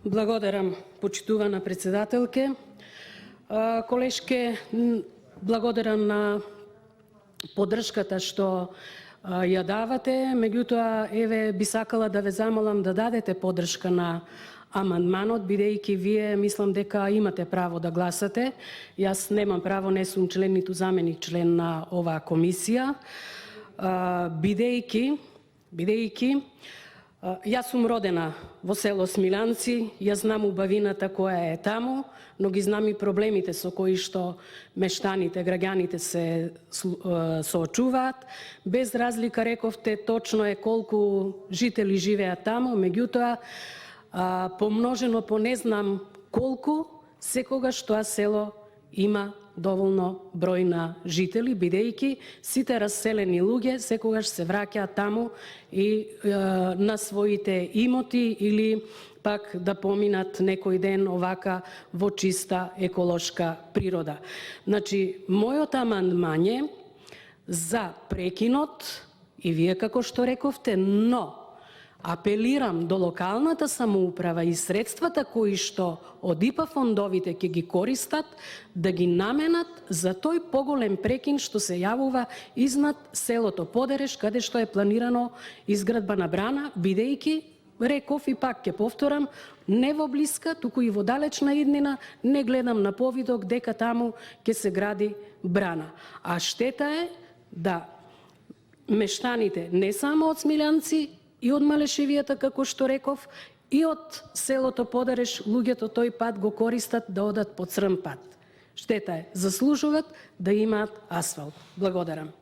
Благодарам, почитувана председателке. Колешке, благодарам на поддршката што ја давате, меѓутоа, еве, би сакала да ве замолам да дадете поддршка на амандманот, бидејќи вие мислам дека имате право да гласате. Јас немам право, не сум член ниту заменик член на оваа комисија, бидејќи јас сум родена во село Смилјанци, ја знам убавината која е таму, но ги знам и проблемите со кои што мештаните, граѓаните се соочуваат. Без разлика, рековте, точно е колку жители живеат таму, меѓутоа, помножено по не знам колку, секогаш тоа село има доволно број на жители, бидејќи сите раселени луѓе секогаш се враќаат таму и на своите имоти или пак да поминат некој ден овака во чиста еколошка природа. Значи, мојот амандман е за прекинот, и вие како што рековте, но апелирам до локалната самоуправа и средствата кои што од ИПА фондовите ќе ги користат, да ги наменат за тој поголем прекин што се јавува изнад селото Подереш, каде што е планирано изградба на брана, бидејќи, реков и пак ќе повторам, не во блиска, туку и во далечна иднина, не гледам на повидок дека таму ќе се гради брана. А штета е да мештаните не само од Смилјанци, и од Малешевијата, како што реков, и од селото Подереш, луѓето тој пат го користат да одат по црн пат. Штета е, заслужуваат да имаат асфалт. Благодарам.